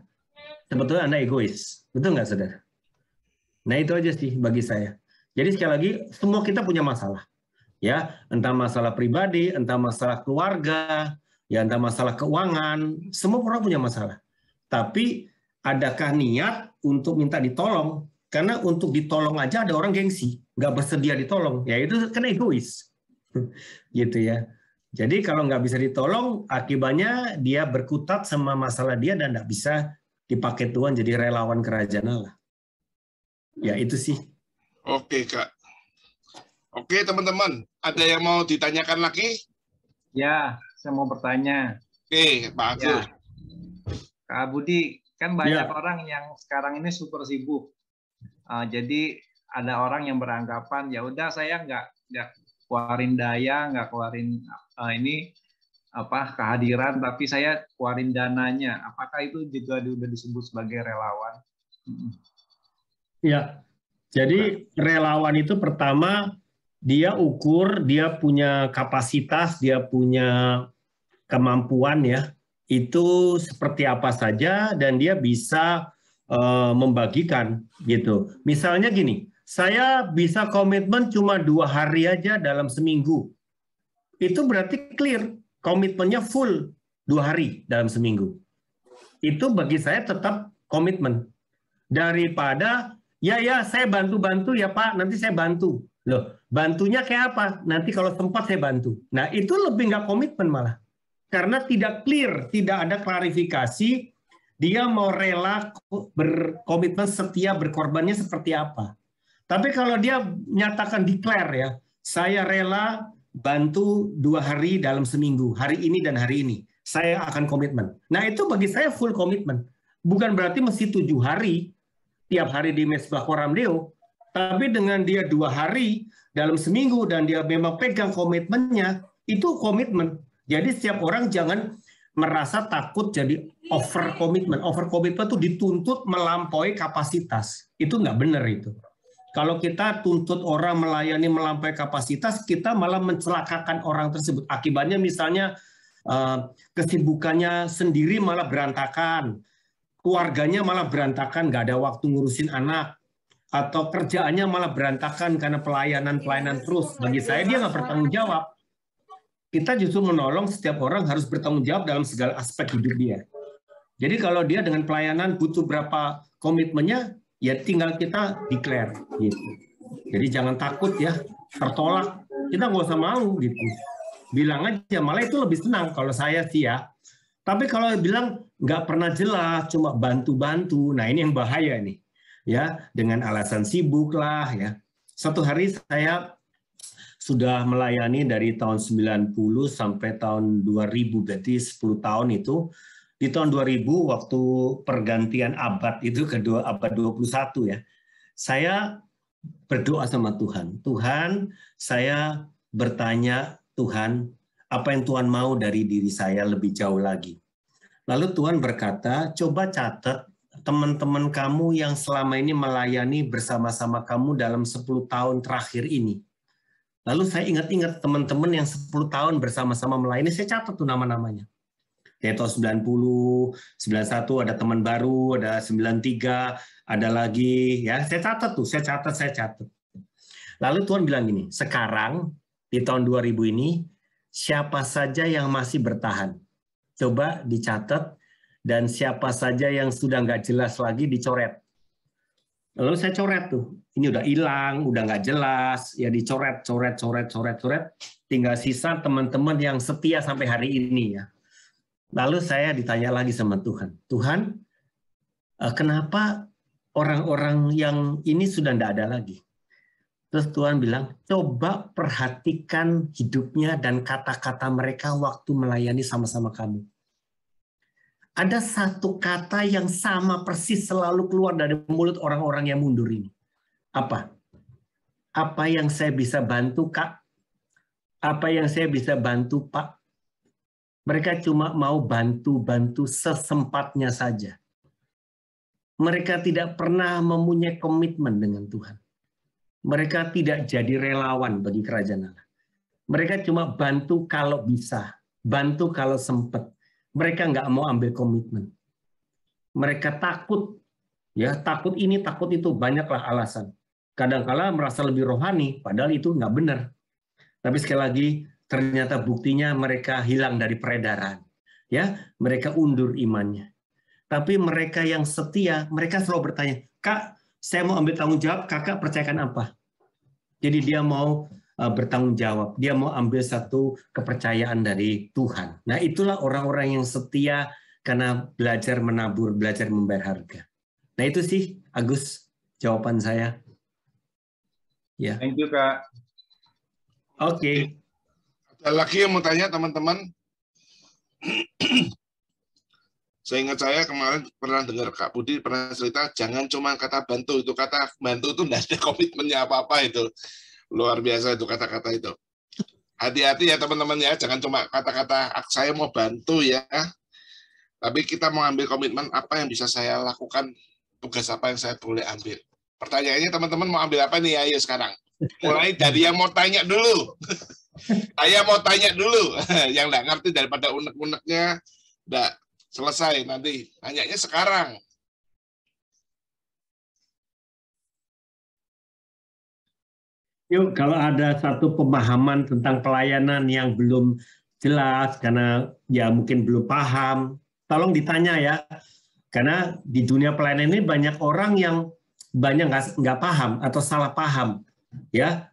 Sebetulnya Anda egois. Betul nggak, saudara? Nah, itu aja sih bagi saya. Jadi sekali lagi, semua kita punya masalah. Ya, entah masalah pribadi, entah masalah keluarga, ya entah masalah keuangan, semua orang punya masalah. Tapi adakah niat untuk minta ditolong? Karena untuk ditolong aja ada orang gengsi, nggak bersedia ditolong. Ya itu kan egois, gitu ya. Jadi kalau nggak bisa ditolong, akibatnya dia berkutat sama masalah dia dan nggak bisa dipakai Tuhan jadi relawan kerajaan Allah. Ya itu sih. Oke, Kak. Oke, teman-teman. Ada yang mau ditanyakan lagi? Ya, saya mau bertanya. Oke, Pak Agus. Ya. Kak Budi, kan banyak orang yang sekarang ini super sibuk. Jadi ada orang yang beranggapan, ya udah saya nggak keluarin daya, nggak keluarin kehadiran, tapi saya keluarin dananya. Apakah itu juga sudah disebut sebagai relawan? Ya, jadi relawan itu pertama dia ukur, dia punya kapasitas, dia punya kemampuan ya, itu seperti apa saja dan dia bisa membagikan gitu. Misalnya gini, saya bisa komitmen cuma 2 hari aja dalam seminggu. Itu berarti clear, komitmennya full 2 hari dalam seminggu. Itu bagi saya tetap komitmen. Daripada, ya saya bantu-bantu ya Pak, nanti saya bantu. Loh, bantunya kayak apa? Nanti kalau sempat saya bantu. Nah, itu lebih nggak komitmen malah. Karena tidak clear, tidak ada klarifikasi, dia mau rela berkomitmen setia berkorbannya seperti apa. Tapi kalau dia nyatakan declare ya, saya rela bantu 2 hari dalam seminggu, hari ini dan hari ini. Saya akan komitmen. Nah, itu bagi saya full komitmen. Bukan berarti mesti 7 hari, tiap hari di Mesbah Koram Deo, tapi dengan dia 2 hari dalam seminggu dan dia memang pegang komitmennya, itu komitmen. Jadi setiap orang jangan merasa takut jadi over komitmen. Over komitmen itu dituntut melampaui kapasitas. Itu nggak benar itu. Kalau kita tuntut orang melayani melampaui kapasitas, kita malah mencelakakan orang tersebut. Akibatnya misalnya kesibukannya sendiri malah berantakan, keluarganya malah berantakan, nggak ada waktu ngurusin anak, atau kerjaannya malah berantakan karena pelayanan terus. Bagi saya dia nggak bertanggung jawab. Kita justru menolong setiap orang harus bertanggung jawab dalam segala aspek hidup dia. Jadi kalau dia dengan pelayanan butuh berapa komitmennya, ya tinggal kita declare gitu. Jadi jangan takut ya tertolak, kita nggak usah malu gitu. Bilang aja, malah itu lebih senang kalau saya sih ya. Tapi kalau bilang nggak pernah jelas, cuma bantu-bantu, nah ini yang bahaya nih. Ya, dengan alasan sibuk lah ya. Satu hari saya sudah melayani dari tahun 90 sampai tahun 2000, berarti 10 tahun itu. Di tahun 2000 waktu pergantian abad itu ke abad 21 ya. Saya berdoa sama Tuhan. Tuhan, saya bertanya, Tuhan, apa yang Tuhan mau dari diri saya lebih jauh lagi. Lalu Tuhan berkata, coba catat teman-teman kamu yang selama ini melayani bersama-sama kamu dalam 10 tahun terakhir ini. Lalu saya ingat-ingat teman-teman yang 10 tahun bersama-sama melayani, saya catat tuh nama-namanya. Kayak tahun 90, 91 ada teman baru, ada 93, ada lagi. Ya, saya catat tuh, saya catat. Lalu Tuhan bilang gini, sekarang di tahun 2000 ini, siapa saja yang masih bertahan? Coba dicatat. Dan siapa saja yang sudah nggak jelas lagi dicoret. Lalu saya coret tuh, ini udah hilang, udah nggak jelas, ya dicoret. Tinggal sisa teman-teman yang setia sampai hari ini ya. Lalu saya ditanya lagi sama Tuhan, Tuhan, kenapa orang-orang yang ini sudah tidak ada lagi? Terus Tuhan bilang, coba perhatikan hidupnya dan kata-kata mereka waktu melayani sama-sama kamu. Ada satu kata yang sama persis selalu keluar dari mulut orang-orang yang mundur ini. Apa? Apa yang saya bisa bantu, Kak? Apa yang saya bisa bantu, Pak? Mereka cuma mau bantu-bantu sesempatnya saja. Mereka tidak pernah mempunyai komitmen dengan Tuhan. Mereka tidak jadi relawan bagi kerajaan Allah. Mereka cuma bantu kalau bisa, bantu kalau sempat. Mereka nggak mau ambil komitmen. Mereka takut, ya takut ini, takut itu, banyaklah alasan. Kadang-kala merasa lebih rohani, padahal itu nggak benar. Tapi sekali lagi, ternyata buktinya mereka hilang dari peredaran. Ya, mereka undur imannya. Tapi mereka yang setia, mereka selalu bertanya, Kak, saya mau ambil tanggung jawab, kakak percayakan apa? Jadi dia mau bertanggung jawab, dia mau ambil satu kepercayaan dari Tuhan. Nah itulah orang-orang yang setia karena belajar menabur, belajar membayar harga. Nah itu sih, Agus, jawaban saya. Ya. Thank you, Kak. Oke. Ada lagi yang mau tanya, teman-teman? Seingat saya kemarin pernah dengar Kak Budi pernah cerita, jangan cuma kata bantu, itu kata bantu itu tidak ada komitmennya apa-apa itu. Luar biasa itu kata-kata itu. Hati-hati ya teman-teman ya, jangan cuma kata-kata saya mau bantu ya. Tapi kita mau ambil komitmen apa yang bisa saya lakukan, tugas apa yang saya boleh ambil. Pertanyaannya teman-teman mau ambil apa nih ayo sekarang? Mulai dari yang mau tanya dulu. Saya mau tanya dulu. Yang nggak ngerti daripada unek-uneknya, nggak selesai nanti. Tanyanya sekarang. Yuk, kalau ada satu pemahaman tentang pelayanan yang belum jelas, karena ya mungkin belum paham, tolong ditanya ya. Karena di dunia pelayanan ini banyak orang yang banyak nggak paham atau salah paham. Ya,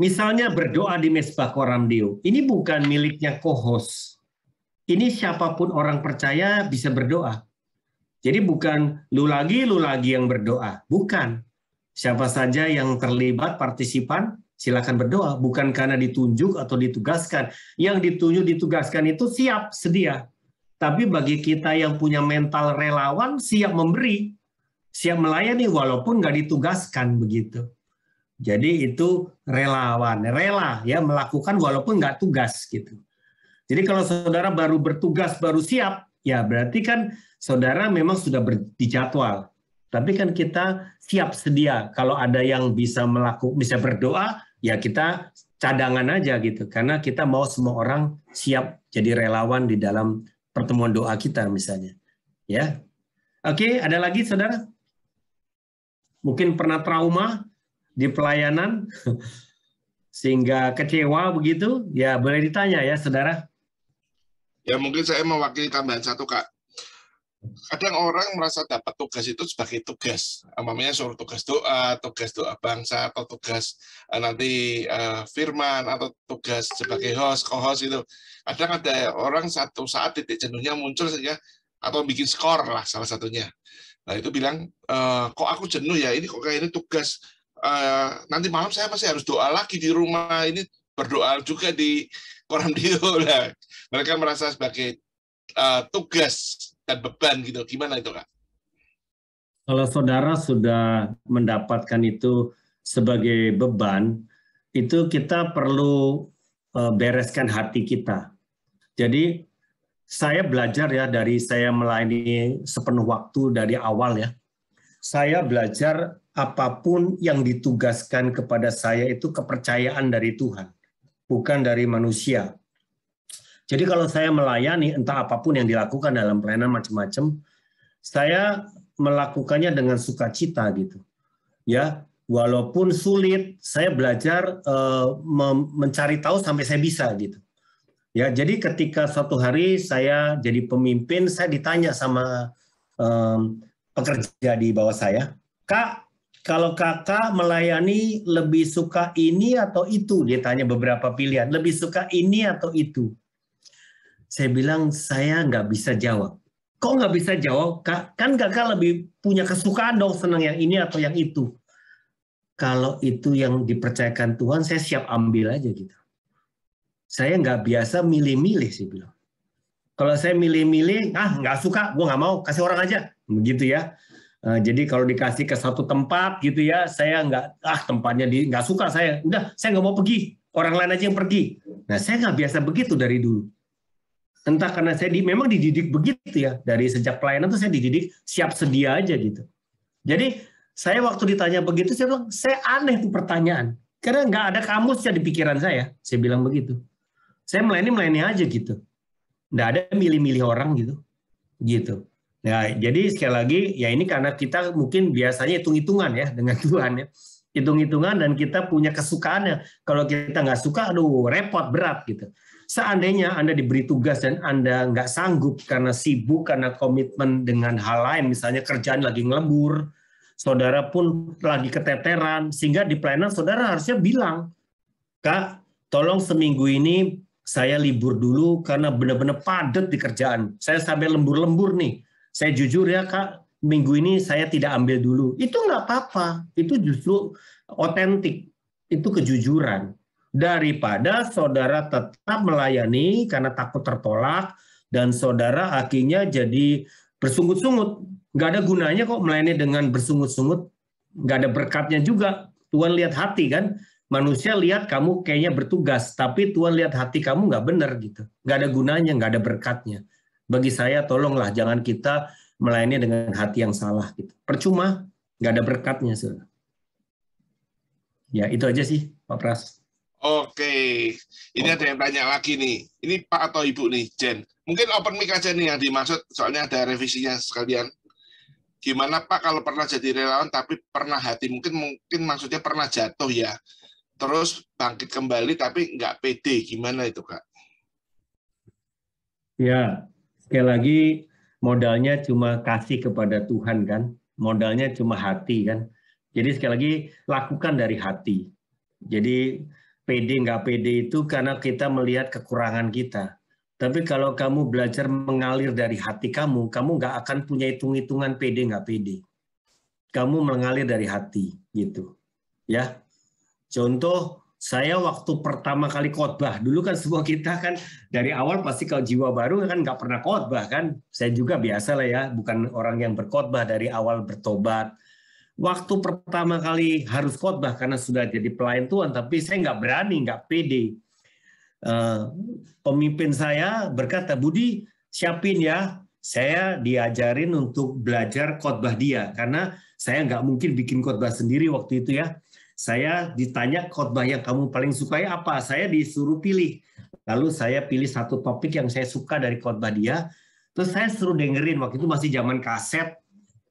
misalnya berdoa di Mesbah Koramdeo, ini bukan miliknya co-host. Ini siapapun orang percaya bisa berdoa. Jadi bukan lu lagi yang berdoa, bukan. Siapa saja yang terlibat partisipan silakan berdoa, bukan karena ditunjuk atau ditugaskan. Yang ditunjuk ditugaskan itu siap sedia. Tapi bagi kita yang punya mental relawan siap memberi, siap melayani walaupun nggak ditugaskan begitu. Jadi itu relawan, rela ya melakukan walaupun nggak tugas gitu. Jadi kalau saudara baru bertugas baru siap, ya berarti kan saudara memang sudah dijadwal. Tapi kan kita siap sedia kalau ada yang bisa berdoa, ya kita cadangan aja gitu. Karena kita mau semua orang siap jadi relawan di dalam pertemuan doa kita misalnya. Ya, oke, ada lagi saudara? Mungkin pernah trauma di pelayanan sehingga kecewa begitu? Ya boleh ditanya ya saudara. Ya mungkin saya mewakili tambahan satu Kak. Kadang orang merasa dapat tugas itu sebagai tugas, namanya suruh tugas doa bangsa, atau tugas nanti firman, atau tugas sebagai host, co-host itu. Kadang ada orang satu saat titik jenuhnya muncul saja, atau bikin skor lah salah satunya. Nah itu bilang, kok aku jenuh ya, ini kok kayak ini tugas, nanti malam saya masih harus doa lagi di rumah, ini berdoa juga di Koramdeo. Nah, mereka merasa sebagai tugas dan beban gitu. Gimana itu Kak? Kalau saudara sudah mendapatkan itu sebagai beban, itu kita perlu bereskan hati kita. Jadi saya belajar ya dari saya melayani sepenuh waktu dari awal ya. Saya belajar apapun yang ditugaskan kepada saya itu kepercayaan dari Tuhan, bukan dari manusia. Jadi kalau saya melayani entah apapun yang dilakukan dalam pelayanan macam-macam, saya melakukannya dengan sukacita gitu. Ya, walaupun sulit, saya belajar mencari tahu sampai saya bisa gitu. Ya, jadi ketika suatu hari saya jadi pemimpin, saya ditanya sama pekerja di bawah saya, Kak, kalau kakak melayani lebih suka ini atau itu? Dia tanya beberapa pilihan, lebih suka ini atau itu? Saya bilang saya nggak bisa jawab. Kok nggak bisa jawab, Kak? Kan Kakak lebih punya kesukaan dong, senang yang ini atau yang itu. Kalau itu yang dipercayakan Tuhan, saya siap ambil aja gitu. Saya nggak biasa milih-milih sih bilang. Kalau saya milih-milih, nggak suka, gue nggak mau, kasih orang aja. Begitu ya. Jadi kalau dikasih ke satu tempat gitu ya, saya nggak, tempatnya nggak suka saya. Udah, saya nggak mau pergi. Orang lain aja yang pergi. Nah, saya nggak biasa begitu dari dulu. Entah karena saya memang dididik begitu ya. Dari sejak pelayanan tuh saya dididik siap sedia aja gitu. Jadi saya waktu ditanya begitu, saya bilang, saya aneh tuh pertanyaan. Karena nggak ada kamusnya di pikiran saya. Saya bilang begitu. Saya melayani aja gitu. Nggak ada milih-milih orang gitu. Gitu. Nah, jadi sekali lagi, ya ini karena kita mungkin biasanya hitung-hitungan ya dengan Tuhan ya. Hitung-hitungan dan kita punya kesukaannya. Kalau kita nggak suka, aduh repot, berat gitu. Seandainya Anda diberi tugas dan Anda nggak sanggup karena sibuk, karena komitmen dengan hal lain, misalnya kerjaan lagi ngelebur, saudara pun lagi keteteran, sehingga di pelayanan saudara harusnya bilang, Kak, tolong seminggu ini saya libur dulu karena benar-benar padat di kerjaan. Saya sampai lembur-lembur nih. Saya jujur ya Kak, minggu ini saya tidak ambil dulu. Itu nggak apa-apa. Itu justru otentik. Itu kejujuran. Daripada saudara tetap melayani karena takut tertolak, dan saudara akhirnya jadi bersungut-sungut. Nggak ada gunanya kok melayani dengan bersungut-sungut. Nggak ada berkatnya juga. Tuhan lihat hati kan. Manusia lihat kamu kayaknya bertugas, tapi Tuhan lihat hati kamu nggak benar gitu. Nggak ada gunanya, nggak ada berkatnya. Bagi saya tolonglah jangan kita melayani dengan hati yang salah gitu. Percuma, nggak ada berkatnya. Saudara. Ya itu aja sih Pak Pras. Oke, ini ada yang tanya lagi nih. Ini Pak atau Ibu nih, Jen. Mungkin open mic aja nih yang dimaksud, soalnya ada revisinya sekalian. Gimana Pak kalau pernah jadi relawan tapi pernah hati, mungkin maksudnya pernah jatuh ya, terus bangkit kembali tapi nggak pede, gimana itu Kak? Ya, sekali lagi modalnya cuma kasih kepada Tuhan kan, modalnya cuma hati kan. Jadi sekali lagi lakukan dari hati. Jadi pede nggak pede itu karena kita melihat kekurangan kita. Tapi kalau kamu belajar mengalir dari hati kamu nggak akan punya hitung-hitungan pede nggak pede. Kamu mengalir dari hati gitu, ya. Contoh, saya waktu pertama kali khotbah, dulu kan semua kita kan dari awal pasti kalau jiwa baru kan nggak pernah khotbah kan. Saya juga biasa lah ya, bukan orang yang berkhotbah dari awal bertobat. Waktu pertama kali harus khotbah karena sudah jadi pelayan Tuhan, tapi saya nggak berani, nggak pede. Pemimpin saya berkata, Budi siapin ya, saya diajarin untuk belajar khotbah dia, karena saya nggak mungkin bikin khotbah sendiri waktu itu ya. Saya ditanya khotbah yang kamu paling sukai apa, saya disuruh pilih. Lalu saya pilih satu topik yang saya suka dari khotbah dia, terus saya suruh dengerin, waktu itu masih zaman kaset,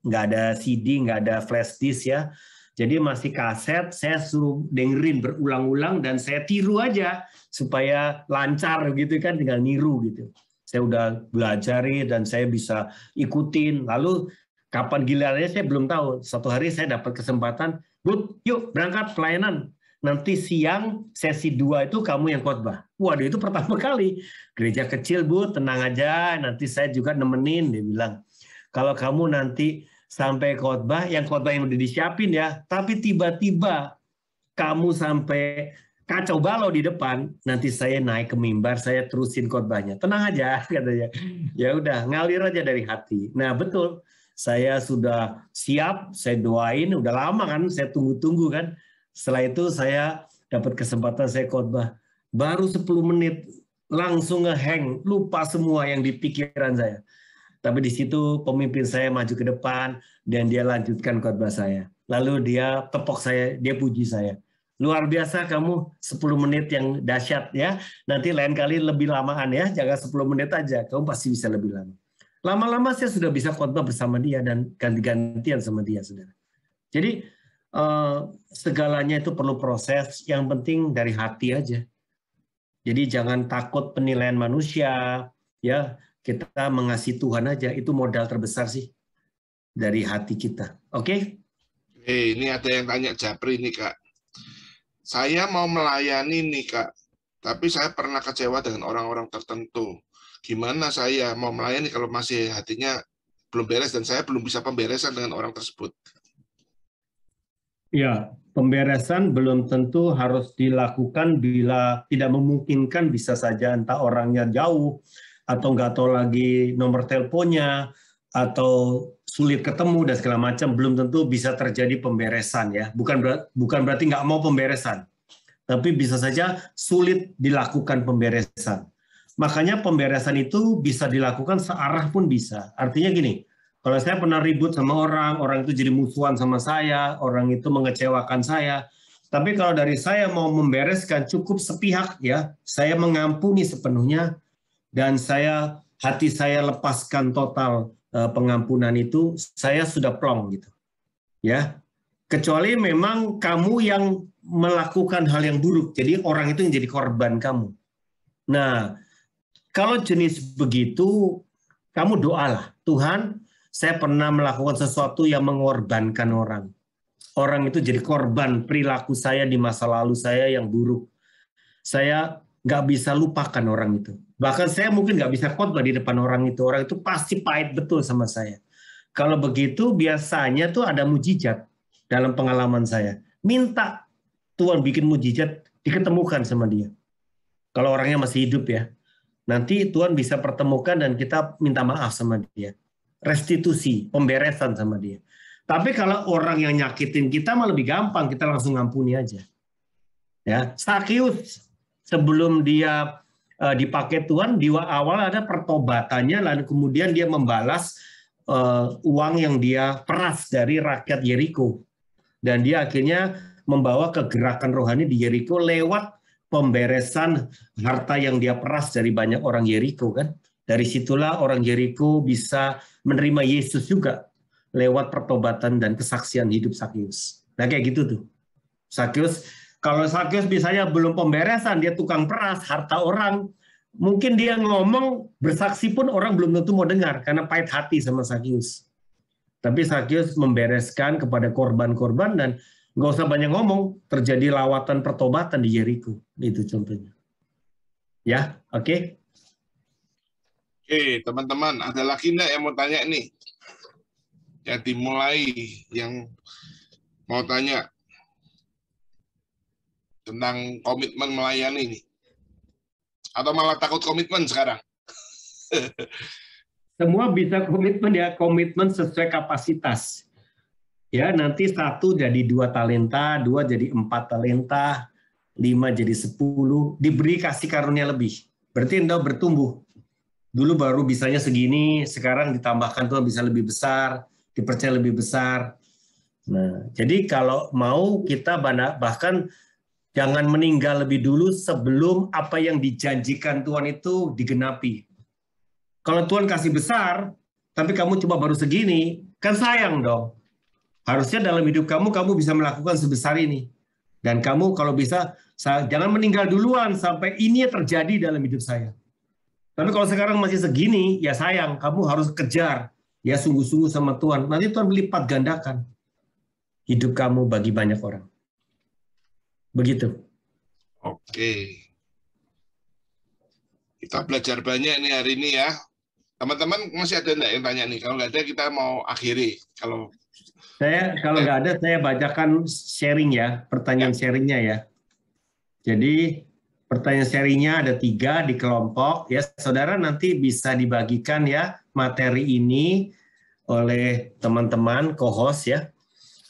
nggak ada CD, nggak ada flash disk ya. Jadi masih kaset, saya suruh dengerin berulang-ulang dan saya tiru aja supaya lancar gitu kan, tinggal niru gitu. Saya udah belajar dan saya bisa ikutin. Lalu kapan gilirannya saya belum tahu. Suatu hari saya dapat kesempatan, Bud, yuk berangkat pelayanan. Nanti siang sesi 2 itu kamu yang khotbah. Waduh itu pertama kali. Gereja kecil Bu, tenang aja. Nanti saya juga nemenin, dia bilang. Kalau kamu nanti sampai khotbah yang udah disiapin ya. Tapi tiba-tiba kamu sampai kacau balau di depan, nanti saya naik ke mimbar, saya terusin khotbahnya. Tenang aja, katanya. Ya udah, ngalir aja dari hati. Nah betul. Saya sudah siap, saya doain, udah lama kan, saya tunggu-tunggu kan. Setelah itu saya dapat kesempatan saya khotbah. Baru 10 menit langsung ngehang, lupa semua yang di pikiran saya. Tapi di situ pemimpin saya maju ke depan dan dia lanjutkan khotbah saya. Lalu dia tepok saya, dia puji saya. Luar biasa kamu 10 menit yang dahsyat ya. Nanti lain kali lebih lamaan ya, jangan 10 menit aja, kamu pasti bisa lebih lama. Lama-lama saya sudah bisa khotbah bersama dia dan ganti-gantian sama dia, saudara. Jadi segalanya itu perlu proses, yang penting dari hati aja. Jadi jangan takut penilaian manusia, ya kita mengasihi Tuhan aja, itu modal terbesar sih dari hati kita. Oke? Ini ada yang tanya Japri nih Kak. Saya mau melayani nih Kak, tapi saya pernah kecewa dengan orang-orang tertentu. gimana saya mau melayani kalau masih hatinya belum beres dan saya belum bisa pemberesan dengan orang tersebut. Ya, pemberesan belum tentu harus dilakukan bila tidak memungkinkan, bisa saja entah orangnya jauh atau nggak tahu lagi nomor teleponnya atau sulit ketemu dan segala macam, belum tentu bisa terjadi pemberesan ya. Bukan berarti nggak mau pemberesan, tapi bisa saja sulit dilakukan pemberesan. Makanya pemberesan itu bisa dilakukan searah pun bisa. Artinya gini, kalau saya pernah ribut sama orang itu jadi musuhan sama saya, orang itu mengecewakan saya. Tapi kalau dari saya mau membereskan cukup sepihak ya, saya mengampuni sepenuhnya dan hati saya lepaskan total pengampunan itu, saya sudah plong gitu. Ya. Kecuali memang kamu yang melakukan hal yang buruk, jadi orang itu yang jadi korban kamu. Nah, kalau jenis begitu, kamu doalah, Tuhan, saya pernah melakukan sesuatu yang mengorbankan orang. Orang itu jadi korban perilaku saya di masa lalu saya yang buruk. Saya nggak bisa lupakan orang itu. Bahkan saya mungkin nggak bisa khotbah di depan orang itu. Orang itu pasti pahit betul sama saya. Kalau begitu biasanya tuh ada mujizat dalam pengalaman saya. Minta Tuhan bikin mujizat, diketemukan sama dia. Kalau orangnya masih hidup ya. Nanti Tuhan bisa pertemukan dan kita minta maaf sama dia. Restitusi, pemberesan sama dia. Tapi kalau orang yang nyakitin kita malah lebih gampang, kita langsung ngampuni aja. Ya, Sakeus sebelum dia dipakai Tuhan, di awal ada pertobatannya, lalu kemudian dia membalas uang yang dia peras dari rakyat Yeriko. Dan dia akhirnya membawa kegerakan rohani di Yeriko lewat pemberesan harta yang dia peras dari banyak orang Yeriko kan. Dari situlah orang Yeriko bisa menerima Yesus juga lewat pertobatan dan kesaksian hidup Sakeus. Nah kayak gitu tuh. Sakeus, kalau Sakeus misalnya belum pemberesan, dia tukang peras harta orang, mungkin dia ngomong bersaksi pun orang belum tentu mau dengar karena pahit hati sama Sakeus. Tapi Sakeus membereskan kepada korban-korban dan nggak usah banyak ngomong, terjadi lawatan pertobatan di Yeriko. Itu contohnya. Ya, oke. Oke, teman-teman, ada lagi enggak yang mau tanya nih? Ya, dimulai yang mau tanya tentang komitmen melayani nih. Atau malah takut komitmen sekarang? Semua bisa komitmen ya, komitmen sesuai kapasitas. Ya, nanti 1 jadi 2 talenta, 2 jadi 4 talenta, 5 jadi 10, diberi kasih karunia lebih. Berarti Anda bertumbuh. Dulu baru bisanya segini, sekarang ditambahkan Tuhan bisa lebih besar, dipercaya lebih besar. Nah, jadi kalau mau kita bahkan jangan meninggal lebih dulu sebelum apa yang dijanjikan Tuhan itu digenapi. Kalau Tuhan kasih besar, tapi kamu coba baru segini, kan sayang dong. Harusnya dalam hidup kamu bisa melakukan sebesar ini. Dan kamu kalau bisa, jangan meninggal duluan sampai ini terjadi dalam hidup saya. Tapi kalau sekarang masih segini, ya sayang, kamu harus kejar. Ya sungguh-sungguh sama Tuhan. Nanti Tuhan melipat gandakan hidup kamu bagi banyak orang. Begitu. Oke. Kita belajar banyak nih hari ini ya. Teman-teman masih ada enggak yang tanya nih? Kalau nggak ada, kita mau akhiri. Kalau nggak ada, saya bacakan sharing ya, pertanyaan sharingnya ya. Jadi pertanyaan sharingnya ada 3 di kelompok ya, saudara nanti bisa dibagikan ya materi ini oleh teman-teman co-host ya.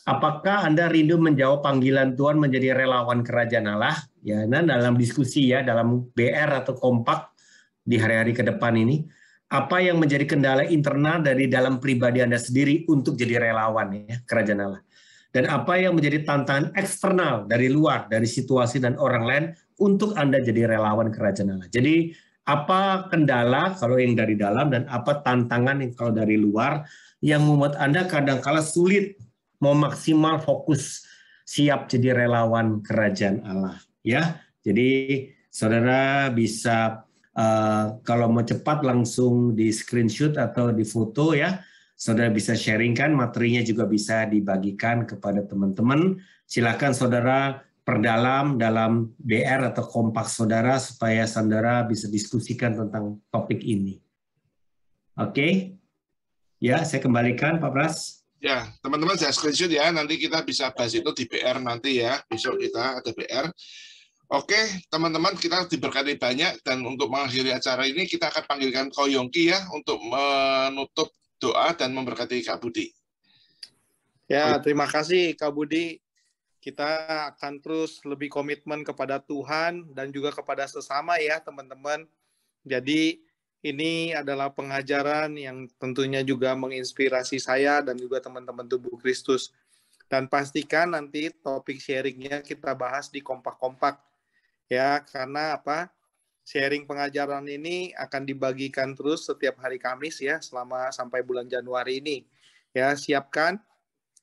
Apakah Anda rindu menjawab panggilan Tuhan menjadi relawan kerajaan Allah? Ya, nah dalam diskusi ya, dalam BR atau kompak di hari-hari ke depan ini, apa yang menjadi kendala internal dari dalam pribadi Anda sendiri untuk jadi relawan ya kerajaan Allah? Dan apa yang menjadi tantangan eksternal dari luar, dari situasi dan orang lain untuk Anda jadi relawan kerajaan Allah? Jadi apa kendala kalau yang dari dalam dan apa tantangan yang kalau dari luar yang membuat Anda kadang-kala sulit mau maksimal fokus siap jadi relawan kerajaan Allah ya. Jadi saudara bisa kalau mau cepat langsung di screenshot atau di foto ya. Saudara bisa sharingkan, materinya juga bisa dibagikan kepada teman-teman. Silakan saudara perdalam dalam BR atau kompak saudara supaya saudara bisa diskusikan tentang topik ini. Oke? Ya, saya kembalikan Pak Pras. Ya, teman-teman saya screenshot ya, nanti kita bisa bahas itu di BR nanti ya, besok kita ada BR. Oke, teman-teman, kita diberkati banyak, dan untuk mengakhiri acara ini, kita akan panggilkan Ko Yongki ya, untuk menutup doa dan memberkati Kak Budi. Ya, terima kasih Kak Budi. Kita akan terus lebih komitmen kepada Tuhan dan juga kepada sesama ya, teman-teman. Jadi, ini adalah pengajaran yang tentunya juga menginspirasi saya dan juga teman-teman tubuh Kristus. Dan pastikan nanti topik sharingnya kita bahas di kompak-kompak. Ya, karena apa? Sharing pengajaran ini akan dibagikan terus setiap hari Kamis ya, selama sampai bulan Januari ini. Ya, siapkan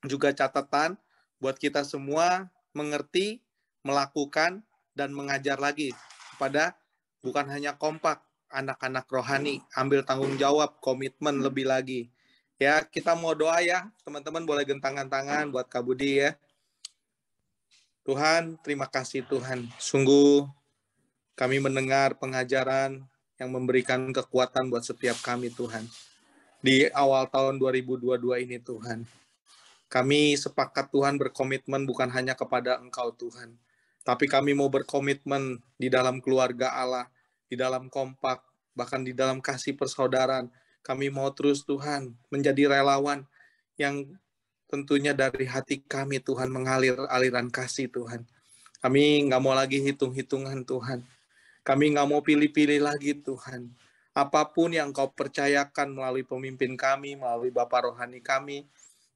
juga catatan buat kita semua mengerti, melakukan, dan mengajar lagi kepada bukan hanya kompak, anak-anak rohani, ambil tanggung jawab, komitmen lebih lagi. Ya, kita mau doa ya, teman-teman boleh gentangan tangan buat Kak Budi ya. Tuhan, terima kasih Tuhan. Sungguh kami mendengar pengajaran yang memberikan kekuatan buat setiap kami Tuhan. Di awal tahun 2022 ini Tuhan. Kami sepakat Tuhan berkomitmen bukan hanya kepada Engkau Tuhan. Tapi kami mau berkomitmen di dalam keluarga Allah, di dalam kompak, bahkan di dalam kasih persaudaraan. Kami mau terus Tuhan menjadi relawan yang tentunya dari hati kami Tuhan mengalir aliran kasih Tuhan. Kami nggak mau lagi hitung-hitungan Tuhan. Kami nggak mau pilih-pilih lagi Tuhan. Apapun yang Kau percayakan melalui pemimpin kami, melalui Bapak Rohani kami,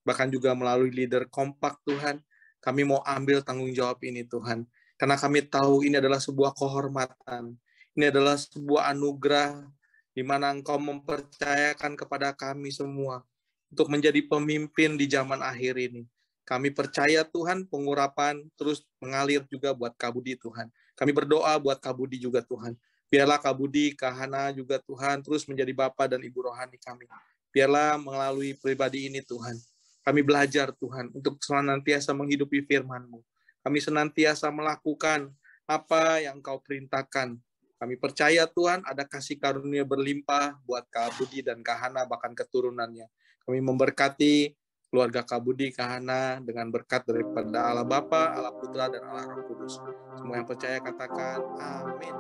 bahkan juga melalui leader kompak Tuhan, kami mau ambil tanggung jawab ini Tuhan. Karena kami tahu ini adalah sebuah kehormatan. Ini adalah sebuah anugerah di mana Engkau mempercayakan kepada kami semua untuk menjadi pemimpin di zaman akhir ini. Kami percaya Tuhan pengurapan terus mengalir juga buat Kak Budi Tuhan. Kami berdoa buat Kak Budi juga Tuhan. Biarlah Kak Budi, Kak Hana juga Tuhan terus menjadi Bapa dan Ibu rohani kami. Biarlah melalui pribadi ini Tuhan. Kami belajar Tuhan untuk senantiasa menghidupi firman-Mu. Kami senantiasa melakukan apa yang Kau perintahkan. Kami percaya Tuhan ada kasih karunia berlimpah buat Kak Budi dan Kak Hana bahkan keturunannya. Kami memberkati keluarga Kak Budi, Kak Hana dengan berkat daripada Allah Bapa, Allah Putra, dan Allah Roh Kudus. Semua yang percaya katakan amin.